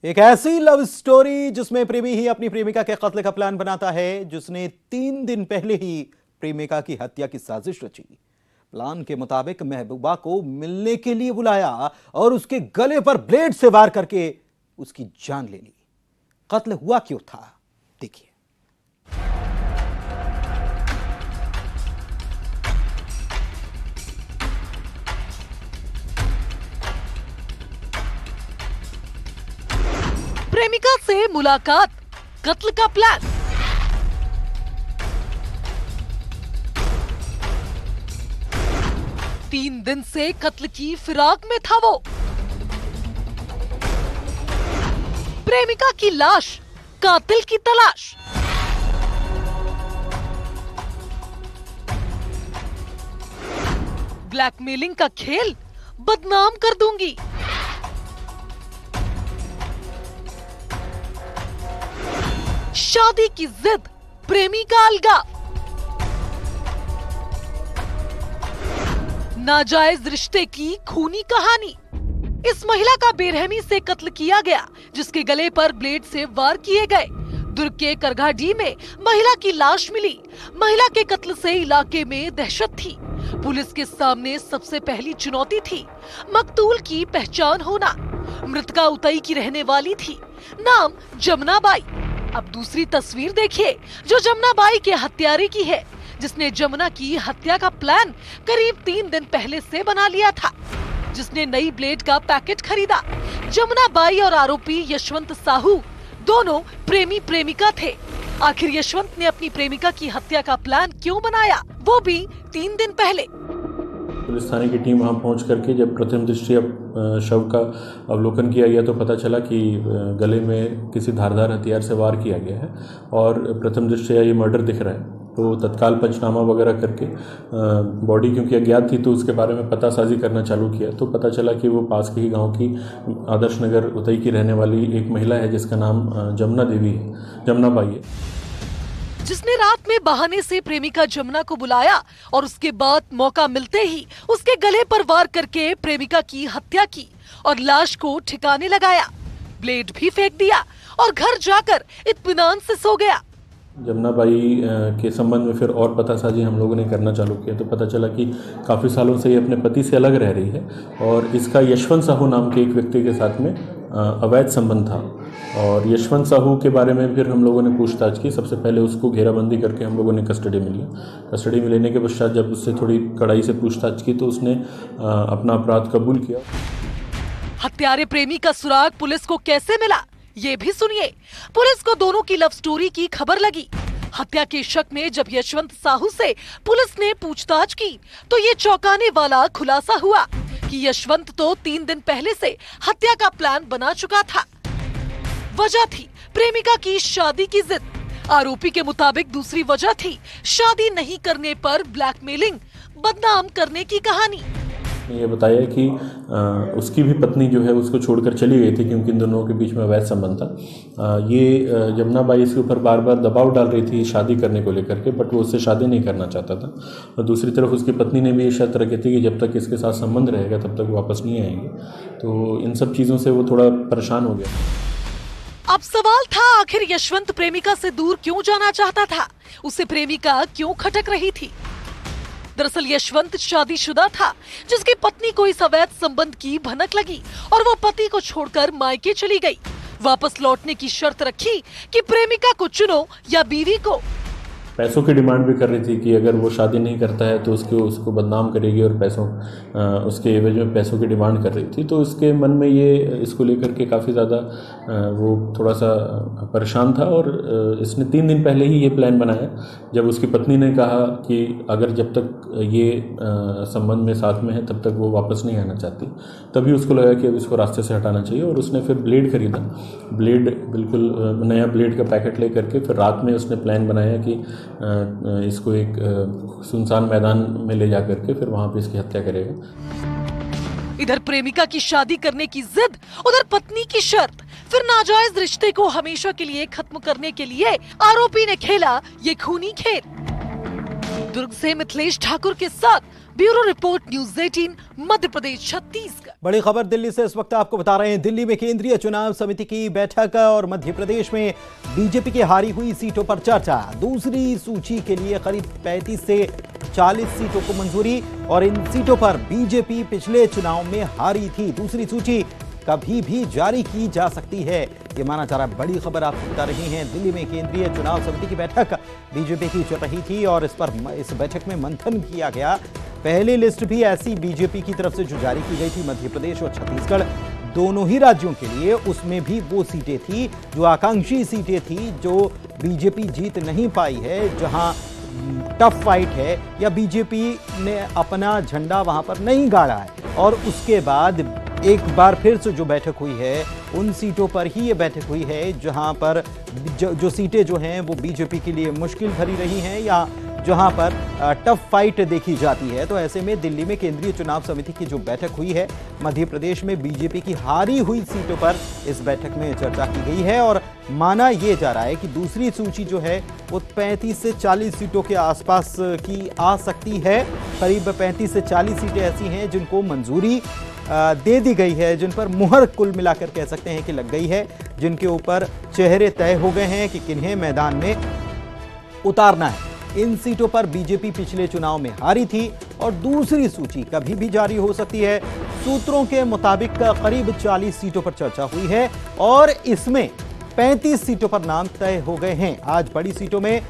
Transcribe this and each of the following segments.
एक ऐसी love story जिसमें प्रेमी ही अपनी प्रेमिका के कत्ल का प्लान बनाता है, जिसने 3 दिन पहले ही प्रेमिका की हत्या की साजिश रची। प्लान के मुताबिक महबूबा को मिलने के लिए बुलाया और उसके गले पर ब्लेड से वार करके उसकी जान ले ली। कत्ल हुआ क्यों था, देखिए। प्रेमिका से मुलाकात, कत्ल का प्लान। तीन दिन से कत्ल की फिराक में था वो। प्रेमिका की लाश, कातिल की तलाश। ब्लैकमेलिंग का खेल, बदनाम कर दूंगी। शादी की जिद, प्रेमी का अलगा। नाजायज रिश्ते की खूनी कहानी। इस महिला का बेरहमी से कत्ल किया गया, जिसके गले पर ब्लेड से वार किए गए। दुर्ग के करघाडी में महिला की लाश मिली। महिला के कत्ल से इलाके में दहशत थी। पुलिस के सामने सबसे पहली चुनौती थी मकतूल की पहचान होना। मृतका उतई की रहने वाली थी, नाम जमुना बाई। अब दूसरी तस्वीर देखिए, जो जमुना बाई के हत्यारे की है, जिसने जमुना की हत्या का प्लान करीब 3 दिन पहले से बना लिया था, जिसने नई ब्लेड का पैकेट खरीदा। जमुना बाई और आरोपी यशवंत साहू दोनों प्रेमी प्रेमिका थे। आखिर यशवंत ने अपनी प्रेमिका की हत्या का प्लान क्यों बनाया, वो भी 3 दिन पहले। पुलिस थाने की टीम वहां पहुंच करके जब प्रथम दृष्टया शव का अवलोकन किया गया तो पता चला कि गले में किसी धारदार हथियार से वार किया गया है और प्रथम दृष्टया ये मर्डर दिख रहा है। तो तत्काल पंचनामा वगैरह करके बॉडी क्योंकि अज्ञात थी तो उसके बारे में पतासाजी करना चालू किया। तो पता चला कि वो पास के ही गांव की आदर्श नगर उतई की रहने वाली एक महिला है, जिसका नाम जमुना बाई है, जिसने रात में बहाने से प्रेमिका जमुना को बुलाया और उसके बाद मौका मिलते ही उसके गले पर वार करके प्रेमिका की हत्या की और लाश को ठिकाने लगाया। ब्लेड भी फेंक दिया और घर जाकर इत्मीनान से सो गया। जमुना बाई के संबंध में फिर और पतासाजी हम लोगों ने करना चालू किया तो पता चला कि काफ़ी सालों से ये अपने पति से अलग रह रही है और इसका यशवंत साहू नाम के एक व्यक्ति के साथ में अवैध संबंध था। और यशवंत साहू के बारे में फिर हम लोगों ने पूछताछ की। सबसे पहले उसको घेराबंदी करके हम लोगों ने कस्टडी में लिया। कस्टडी में लेने के पश्चात जब उससे थोड़ी कड़ाई से पूछताछ की तो उसने अपना अपराध कबूल किया। हत्यारे प्रेमी का सुराग पुलिस को कैसे मिला, ये भी सुनिए। पुलिस को दोनों की लव स्टोरी की खबर लगी। हत्या के शक में जब यशवंत साहू से पुलिस ने पूछताछ की तो ये चौंकाने वाला खुलासा हुआ कि यशवंत तो 3 दिन पहले से हत्या का प्लान बना चुका था। वजह थी प्रेमिका की शादी की जिद। आरोपी के मुताबिक दूसरी वजह थी शादी नहीं करने पर ब्लैकमेलिंग, बदनाम करने की कहानी। ये बताया कि उसकी भी पत्नी जो है उसको छोड़कर चली गई थी क्योंकि इन दोनों के बीच में अवैध संबंध था। ये जमुना बाई इसके ऊपर बार बार दबाव डाल रही थी शादी करने को लेकर के, बट वो उससे शादी नहीं करना चाहता था। और दूसरी तरफ उसकी पत्नी ने भी ये शर्त रखी थी कि जब तक इसके साथ संबंध रहेगा तब तक वापस नहीं आएंगे। तो इन सब चीज़ों से वो थोड़ा परेशान हो गया। अब सवाल था, आखिर यशवंत प्रेमिका से दूर क्यों जाना चाहता था? उसे प्रेमिका क्यों खटक रही थी? दरअसल यशवंत शादीशुदा था, जिसकी पत्नी को इस अवैध संबंध की भनक लगी और वो पति को छोड़कर मायके चली गई। वापस लौटने की शर्त रखी कि प्रेमिका को चुनो या बीवी को। पैसों की डिमांड भी कर रही थी कि अगर वो शादी नहीं करता है तो उसको बदनाम करेगी और उसके एवज में पैसों की डिमांड कर रही थी। तो उसके मन में ये इसको लेकर के काफ़ी ज़्यादा वो थोड़ा सा परेशान था और इसने 3 दिन पहले ही ये प्लान बनाया। जब उसकी पत्नी ने कहा कि अगर जब तक ये संबंध में साथ में है तब तक वो वापस नहीं आना चाहती, तभी उसको लगा कि अब इसको रास्ते से हटाना चाहिए और उसने फिर ब्लेड खरीदा। ब्लेड बिल्कुल नया ब्लेड का पैकेट ले करके फिर रात में उसने प्लान बनाया कि इसको एक सुनसान मैदान में ले जाकर के फिर वहां पे इसकी हत्या करेगा। इधर प्रेमिका की शादी करने की जिद, उधर पत्नी की शर्त, फिर नाजायज रिश्ते को हमेशा के लिए खत्म करने के लिए आरोपी ने खेला ये खूनी खेल। दुर्ग से मिथिलेश ठाकुर के साथ bureau report, news 18, Madhya Pradesh, Chhattisgarh. बड़ी खबर दिल्ली से इस वक्त आपको बता रहे हैं। दिल्ली में केंद्रीय चुनाव समिति की बैठक और मध्य प्रदेश में बीजेपी की हारी हुई सीटों पर चर्चा। दूसरी सूची के लिए करीब 35 से 40 सीटों को मंजूरी और इन सीटों पर बीजेपी पिछले चुनाव में हारी थी। दूसरी सूची कभी भी जारी की जा सकती है, ये माना जा रहा है। बड़ी खबर आपको बता रही हैं। दिल्ली में केंद्रीय चुनाव समिति की बैठक बीजेपी की चल रही थी और इस बैठक में मंथन किया गया। पहली लिस्ट भी ऐसी बीजेपी की तरफ से जो जारी की गई थी मध्य प्रदेश और छत्तीसगढ़ दोनों ही राज्यों के लिए, उसमें भी वो सीटें थी जो आकांक्षी सीटें थी जो बीजेपी जीत नहीं पाई है, जहां टफ फाइट है या बीजेपी ने अपना झंडा वहां पर नहीं गाड़ा है। और उसके बाद एक बार फिर से जो बैठक हुई है उन सीटों पर ही ये बैठक हुई है जहां पर जो सीटें जो हैं वो बीजेपी के लिए मुश्किल भरी रही हैं या जहां पर टफ फाइट देखी जाती है। तो ऐसे में दिल्ली में केंद्रीय चुनाव समिति की जो बैठक हुई है, मध्य प्रदेश में बीजेपी की हारी हुई सीटों पर इस बैठक में चर्चा की गई है और माना यह जा रहा है कि दूसरी सूची जो है वो 35 से 40 सीटों के आसपास की आ सकती है। करीब 35 से 40 सीटें ऐसी हैं जिनको मंजूरी दे दी गई है, जिन पर मुहर कुल मिलाकर कह सकते हैं कि लग गई है, जिनके ऊपर चेहरे तय हो गए हैं कि किन्हें मैदान में उतारना है। इन सीटों पर बीजेपी पिछले चुनाव में हारी थी और दूसरी सूची कभी भी जारी हो सकती है। सूत्रों के मुताबिक करीब 40 सीटों पर चर्चा हुई है और इसमें 35 सीटों पर नाम तय हो गए हैं। आज बड़ी सीटों में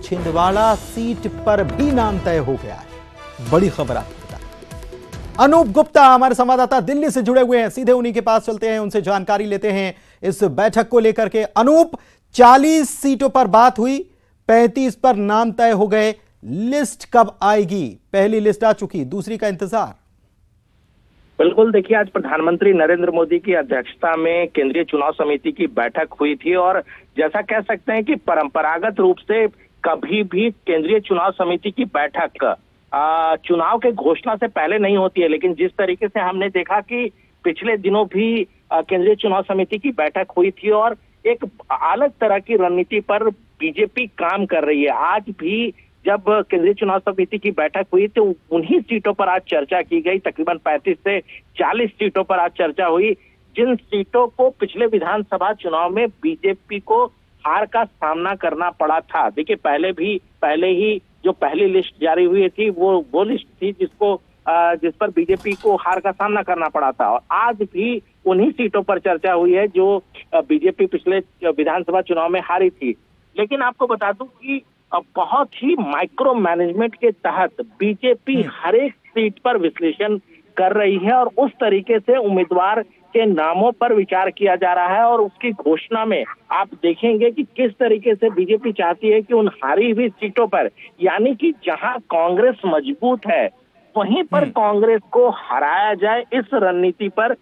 छिंदवाड़ा सीट पर भी नाम तय हो गया है। बड़ी खबर आपको बता। अनूप गुप्ता हमारे संवाददाता दिल्ली से जुड़े हुए हैं, सीधे उन्हीं के पास चलते हैं, उनसे जानकारी लेते हैं इस बैठक को लेकर के। अनूप, 40 सीटों पर बात हुई, 35 पर नाम तय हो गए, लिस्ट कब आएगी? पहली लिस्ट आ चुकी, दूसरी का इंतजार। बिल्कुल, देखिए आज प्रधानमंत्री नरेंद्र मोदी की अध्यक्षता में केंद्रीय चुनाव समिति की बैठक हुई थी और जैसा कह सकते हैं कि परंपरागत रूप से कभी भी केंद्रीय चुनाव समिति की बैठक चुनाव के घोषणा से पहले नहीं होती है, लेकिन जिस तरीके से हमने देखा कि पिछले दिनों भी केंद्रीय चुनाव समिति की बैठक हुई थी और एक अलग तरह की रणनीति पर बीजेपी काम कर रही है। आज भी जब केंद्रीय चुनाव समिति की बैठक हुई तो उन्हीं सीटों पर आज चर्चा की गई। तकरीबन 35 से 40 सीटों पर आज चर्चा हुई, जिन सीटों को पिछले विधानसभा चुनाव में बीजेपी को हार का सामना करना पड़ा था। देखिए पहले ही जो पहली लिस्ट जारी हुई थी वो लिस्ट थी जिस पर बीजेपी को हार का सामना करना पड़ा था और आज भी उन्हीं सीटों पर चर्चा हुई है जो बीजेपी पिछले विधानसभा चुनाव में हारी थी। लेकिन आपको बता दूं कि बहुत ही माइक्रो मैनेजमेंट के तहत बीजेपी हर एक सीट पर विश्लेषण कर रही है और उस तरीके से उम्मीदवार के नामों पर विचार किया जा रहा है और उसकी घोषणा में आप देखेंगे कि किस तरीके से बीजेपी चाहती है कि उन हारी हुई सीटों पर, यानी कि जहां कांग्रेस मजबूत है वहीं पर कांग्रेस को हराया जाए, इस रणनीति पर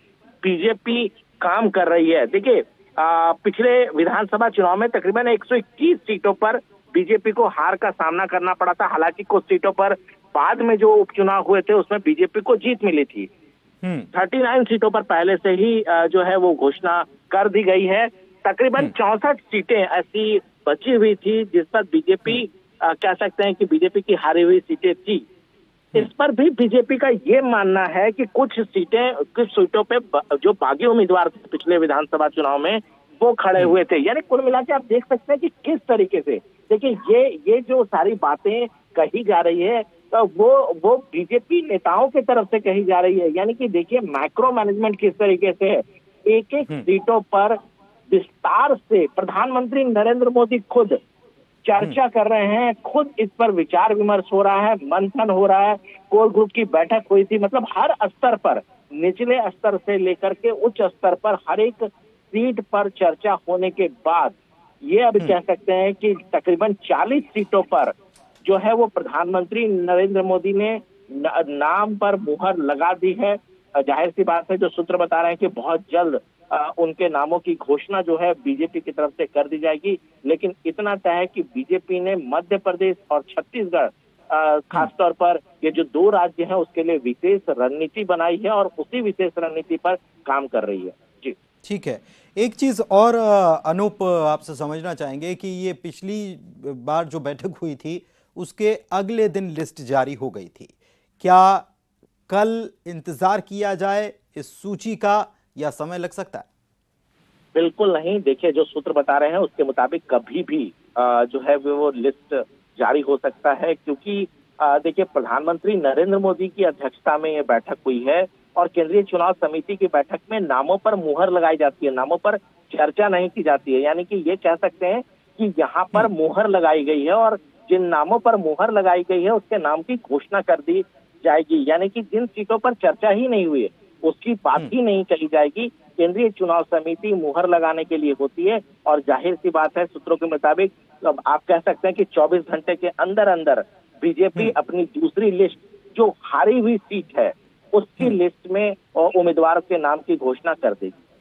बीजेपी काम कर रही है। देखिए पिछले विधानसभा चुनाव में तकरीबन 121 सीटों पर बीजेपी को हार का सामना करना पड़ा था। हालांकि कुछ सीटों पर बाद में जो उपचुनाव हुए थे उसमें बीजेपी को जीत मिली थी। 39 सीटों पर पहले से ही जो है वो घोषणा कर दी गई है। तकरीबन 64 सीटें ऐसी बची हुई थी जिस पर बीजेपी कह सकते हैं कि बीजेपी की हारी हुई सीटें थी। इस पर भी बीजेपी का ये मानना है कि कुछ सीटों पे जो बागी उम्मीदवार थे पिछले विधानसभा चुनाव में वो खड़े हुए थे। यानी कुल मिला के आप देख सकते हैं कि किस तरीके से, देखिए ये जो सारी बातें कही जा रही है तो वो बीजेपी नेताओं की तरफ से कही जा रही है। यानी कि देखिए माइक्रो मैनेजमेंट किस तरीके से है। एक सीटों पर विस्तार से प्रधानमंत्री नरेंद्र मोदी खुद चर्चा कर रहे हैं, खुद इस पर विचार विमर्श हो रहा है, मंथन हो रहा है। कोर ग्रुप की बैठक हुई थी, मतलब हर स्तर पर, निचले स्तर से लेकर के उच्च स्तर पर हर एक सीट पर चर्चा होने के बाद ये अब कह सकते हैं कि तकरीबन 40 सीटों पर जो है वो प्रधानमंत्री नरेंद्र मोदी ने नाम पर मुहर लगा दी है। जाहिर सी बात है, जो सूत्र बता रहे हैं कि बहुत जल्द उनके नामों की घोषणा जो है बीजेपी की तरफ से कर दी जाएगी। लेकिन इतना तय है कि बीजेपी ने मध्य प्रदेश और छत्तीसगढ़ खासतौर पर ये जो 2 राज्य हैं उसके लिए विशेष रणनीति बनाई है और उसी विशेष रणनीति पर काम कर रही है। जी ठीक है, एक चीज और अनूप आपसे समझना चाहेंगे कि ये पिछली बार जो बैठक हुई थी उसके अगले दिन लिस्ट जारी हो गई थी। क्या कल इंतजार किया जाए इस सूची का या समय लग सकता है? बिल्कुल नहीं। देखिए, जो सूत्र बता रहे हैं उसके मुताबिक कभी भी जो है वो लिस्ट जारी हो सकता है, क्योंकि देखिए, प्रधानमंत्री नरेंद्र मोदी की अध्यक्षता में ये बैठक हुई है और केंद्रीय चुनाव समिति की बैठक में नामों पर मुहर लगाई जाती है, नामों पर चर्चा नहीं की जाती है। यानी कि ये कह सकते हैं कि यहाँ पर मुहर लगाई गई है और जिन नामों पर मुहर लगाई गई है उसके नाम की घोषणा कर दी जाएगी। यानी कि जिन सीटों पर चर्चा ही नहीं हुई है उसकी बात ही नहीं कही जाएगी। केंद्रीय चुनाव समिति मुहर लगाने के लिए होती है और जाहिर सी बात है, सूत्रों के मुताबिक अब आप कह सकते हैं कि 24 घंटे के अंदर अंदर बीजेपी अपनी दूसरी लिस्ट, जो हारी हुई सीट है, उसकी लिस्ट में उम्मीदवार के नाम की घोषणा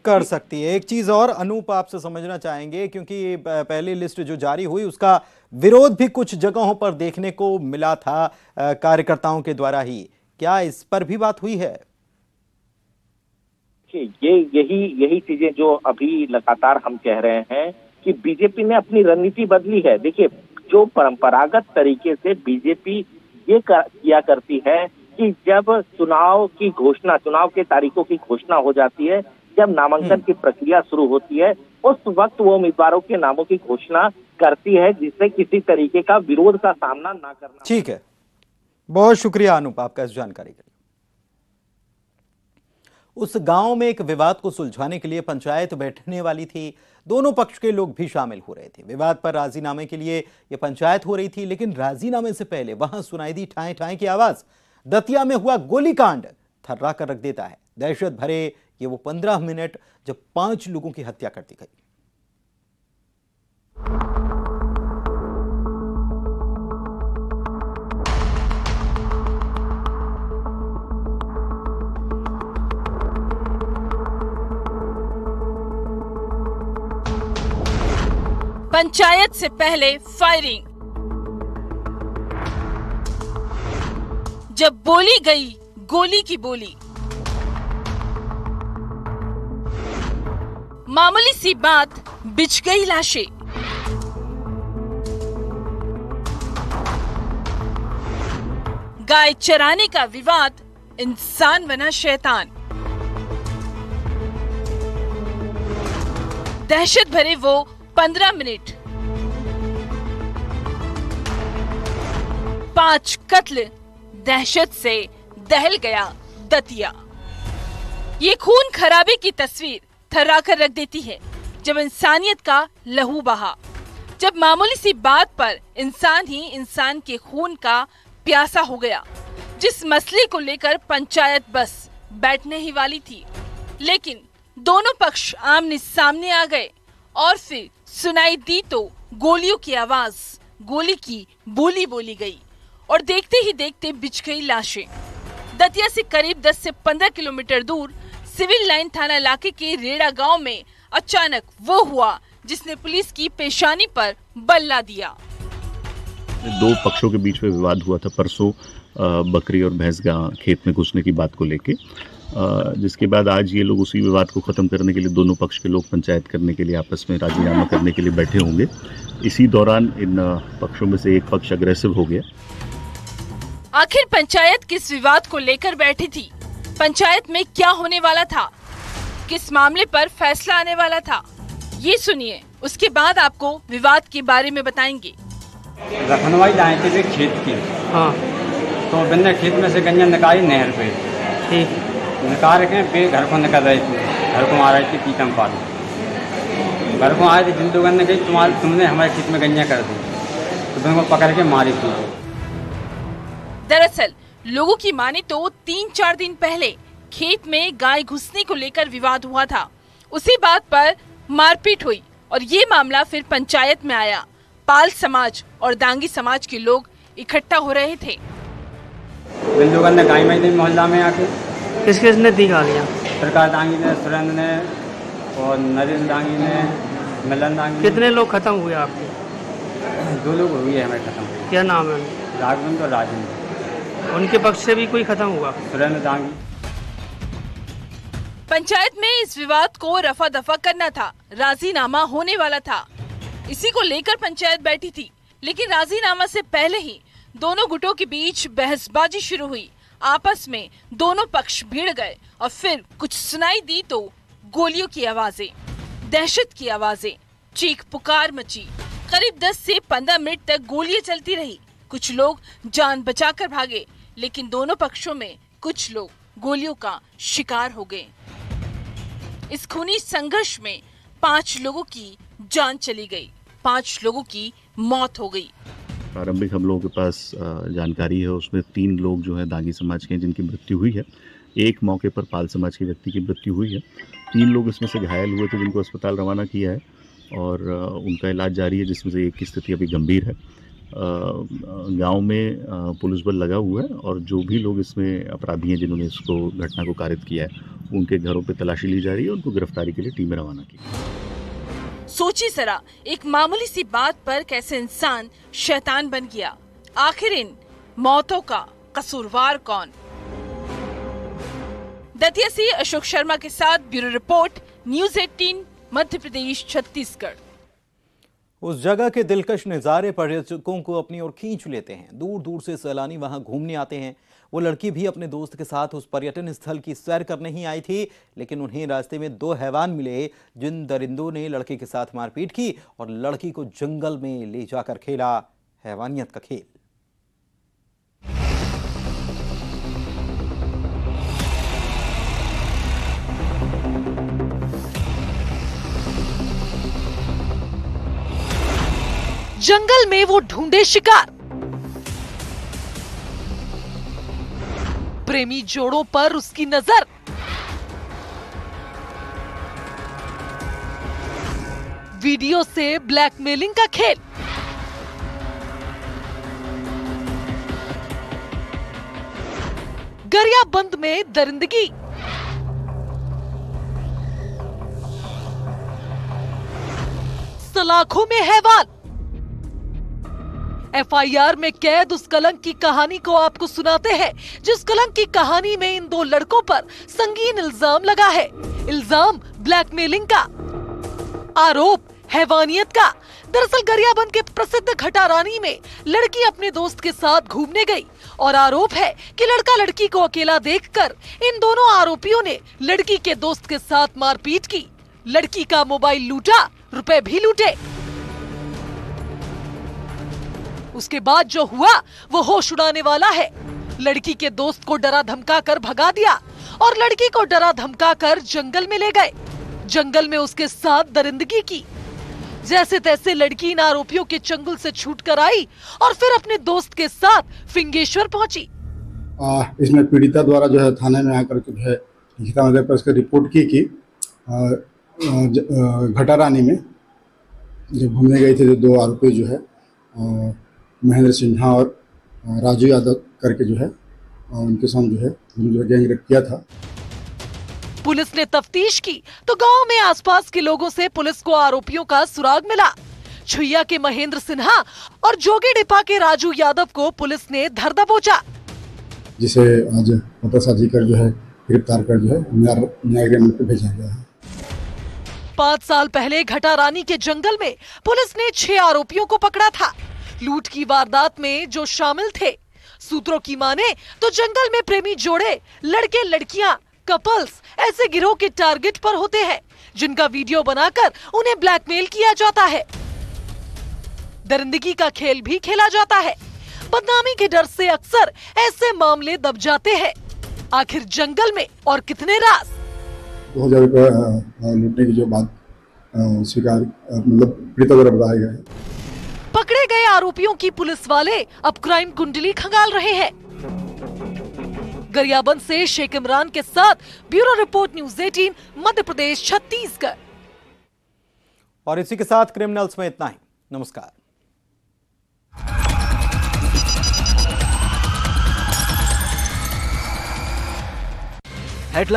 कर सकती है। एक चीज और अनूप आपसे समझना चाहेंगे, क्योंकि पहली लिस्ट जो जारी हुई उसका विरोध भी कुछ जगहों पर देखने को मिला था कार्यकर्ताओं के द्वारा ही, क्या इस पर भी बात हुई है? यही चीजें जो अभी लगातार हम कह रहे हैं कि बीजेपी ने अपनी रणनीति बदली है। देखिए, जो परंपरागत तरीके से बीजेपी ये किया करती है कि जब चुनाव के तारीखों की घोषणा हो जाती है, जब नामांकन की प्रक्रिया शुरू होती है, उस वक्त वो उम्मीदवारों के नामों की घोषणा करती है जिससे किसी तरीके का विरोध का सामना ना करना। ठीक है, बहुत शुक्रिया अनूप आपका इस जानकारी के लिए। उस गांव में एक विवाद को सुलझाने के लिए पंचायत बैठने वाली थी। दोनों पक्ष के लोग भी शामिल हो रहे थे। विवाद पर राजीनामे के लिए यह पंचायत हो रही थी, लेकिन राजीनामे से पहले वहां सुनाई दी ठाए ठाए की आवाज। दतिया में हुआ गोलीकांड थर्रा कर रख देता है। दहशत भरे ये वो 15 मिनट जब 5 लोगों की हत्या कर दी गई। पंचायत से पहले फायरिंग। जब बोली गई गोली की बोली, मामूली सी बात बिछ गई लाशें। गाय चराने का विवाद, इंसान बना शैतान। दहशत भरे वो 15 मिनट, 5 कत्ल, दहशत से दहल गया दतिया। ये खून खराबे की तस्वीर थर्रा कर रख देती है। जब इंसानियत का लहू बहा, जब मामूली सी बात पर इंसान ही इंसान के खून का प्यासा हो गया। जिस मसले को लेकर पंचायत बस बैठने ही वाली थी, लेकिन दोनों पक्ष आमने सामने आ गए और फिर सुनाई दी तो गोलियों की आवाज, गोली की बोली बोली गई और देखते ही देखते बिछ गई लाशें। दतिया से करीब 10 से 15 किलोमीटर दूर सिविल लाइन थाना इलाके के रेड़ा गांव में अचानक वो हुआ जिसने पुलिस की पेशानी पर बल ला दिया। दो पक्षों के बीच में विवाद हुआ था परसों बकरी और भैंस खेत में घुसने की बात को लेके, जिसके बाद आज ये लोग उसी विवाद को खत्म करने के लिए दोनों पक्ष के लोग पंचायत करने के लिए आपस में राजीनामा करने के लिए बैठे होंगे। इसी दौरान इन पक्षों में से एक पक्ष अग्रेसिव हो गया। आखिर पंचायत किस विवाद को लेकर बैठी थी? पंचायत में क्या होने वाला था? किस मामले पर फैसला आने वाला था? ये सुनिए, उसके बाद आपको विवाद के बारे में बताएंगे। रखनवाई लाए थे खेत की, हाँ, तो बंदे खेत में से गंजा निकाली नहर पे, ठीक निकाल रखे पे घर को निकल रही थी, घर को आ रही थी पीतम पाली, घर को आए थे जिंदू ने कही तुमने हमारे खेत में गंजा कर दी, तो तुमको पकड़ के मारी थी। दरअसल लोगों की माने तो 3-4 दिन पहले खेत में गाय घुसने को लेकर विवाद हुआ था। उसी बात पर मारपीट हुई और ये मामला फिर पंचायत में आया। पाल समाज और दांगी समाज के लोग इकट्ठा हो रहे थे। बिंदुगन ने गाय में मोहल्ला में आके किसने दी गालियाँ? सरकार दांगी ने, सुरेंद्र ने और नरेंद्र दांगी ने, मिलन दांगी। कितने लोग खत्म हुए आपके? 2 लोग हुए हैं हमें खत्म। क्या नाम है? राघवेंद्र और राजेंद्र। उनके पक्ष से भी कोई खत्म हुआ? सुरेंद्र दांगी। पंचायत में इस विवाद को रफा दफा करना था, राजीनामा होने वाला था। इसी को लेकर पंचायत बैठी थी, लेकिन राजीनामा से पहले ही दोनों गुटों के बीच बहसबाजी शुरू हुई। आपस में दोनों पक्ष भिड़ गए और फिर कुछ सुनाई दी तो गोलियों की आवाजें, दहशत की आवाजें, चीख पुकार मची। करीब 10 से 15 मिनट तक गोलियां चलती रही। कुछ लोग जान बचाकर भागे, लेकिन दोनों पक्षों में कुछ लोग गोलियों का शिकार हो गए। इस खूनी संघर्ष में 5 लोगों की जान चली गई, 5 लोगों की मौत हो गई। प्रारंभिक हम लोगों के पास जानकारी है, उसमें 3 लोग जो है दागी समाज के हैं जिनकी मृत्यु हुई है। एक मौके पर पाल समाज के व्यक्ति की मृत्यु हुई है। 3 लोग इसमें से घायल हुए थे जिनको अस्पताल रवाना किया है और उनका इलाज जारी है, जिसमें से एक की स्थिति अभी गंभीर है। गांव में पुलिस बल लगा हुआ है और जो भी लोग इसमें अपराधी हैं जिन्होंने इसको घटना को कारित किया है, उनके घरों पे तलाशी ली जा रही है। उनको गिरफ्तारी के लिए टीमें रवाना की। सोची जरा, एक मामूली सी बात पर कैसे इंसान शैतान बन गया। आखिर इन मौतों का कसूरवार कौन? दतिया से अशोक शर्मा के साथ bureau report, news 18, Madhya Pradesh, Chhattisgarh. उस जगह के दिलकश नज़ारे पर्यटकों को अपनी ओर खींच लेते हैं। दूर दूर से सैलानी वहां घूमने आते हैं। वो लड़की भी अपने दोस्त के साथ उस पर्यटन स्थल की सैर करने ही आई थी, लेकिन उन्हें रास्ते में 2 हैवान मिले जिन दरिंदों ने लड़के के साथ मारपीट की और लड़की को जंगल में ले जाकर खेला हैवानियत का खेल। जंगल में वो ढूंढे शिकार। प्रेमी जोड़ों पर उसकी नजर। वीडियो से ब्लैकमेलिंग का खेल। गरियाबंद में दरिंदगी। सलाखों में हैवान। एफआईआर में कैद उस कलंक की कहानी को आपको सुनाते हैं, जिस कलंक की कहानी में इन 2 लड़कों पर संगीन इल्जाम लगा है। इल्जाम ब्लैकमेलिंग का, आरोप हैवानियत का। दरअसल गरियाबंद के प्रसिद्ध घटारानी में लड़की अपने दोस्त के साथ घूमने गई और आरोप है कि लड़का लड़की को अकेला देखकर इन दोनों आरोपियों ने लड़की के दोस्त के साथ मारपीट की। लड़की का मोबाइल लूटा, रुपए भी लूटे। उसके बाद जो हुआ वो होश उड़ाने वाला है। लड़की के दोस्त को डरा धमका कर भगा दिया और लड़की को डरा धमका कर जंगल में ले गए। जंगल में उसके साथ दरिंदगी की। जैसे तैसे लड़की इन आरोपियों के चंगुल से छूटकर आई और फिर अपने दोस्त के साथ फिंगेश्वर पहुंची। इसमें पीड़िता द्वारा जो है थाने में आकर के जो है लिखित आधार पर उसका रिपोर्ट की कि घटारानी में जब घूमने गए थे तो 2 आरोपी जो है महेंद्र सिन्हा और राजू यादव करके जो है उनके साथ जो है गैंग रेप किया था। पुलिस ने तफ्तीश की तो गांव में आसपास के लोगों से पुलिस को आरोपियों का सुराग मिला। छुइया के महेंद्र सिन्हा और जोगीडिपा के राजू यादव को पुलिस ने धर दबोचा, जिसे आज पतासाजी कर जो है गिरफ्तार कर जो है न्यायिक रिमांड पे भेजा गया है। 5 साल पहले घटारानी के जंगल में पुलिस ने 6 आरोपियों को पकड़ा था। लूट की वारदात में जो शामिल थे। सूत्रों की माने तो जंगल में प्रेमी जोड़े, लड़के लड़कियां, कपल्स ऐसे गिरोह के टारगेट पर होते हैं जिनका वीडियो बनाकर उन्हें ब्लैकमेल किया जाता है। दरिंदगी का खेल भी खेला जाता है। बदनामी के डर से अक्सर ऐसे मामले दब जाते हैं। आखिर जंगल में और कितने राज। 2000 रुपये लूटने की जो बात शिकार मतलब पीड़िता द्वारा बताया गया है। पकड़े गए आरोपियों की पुलिस वाले अब क्राइम कुंडली खंगाल रहे हैं। गरियाबंद से शेख इमरान के साथ bureau report, news 18, Madhya Pradesh, Chhattisgarh. और इसी के साथ क्रिमिनल्स में इतना ही। नमस्कार। हेडलाइन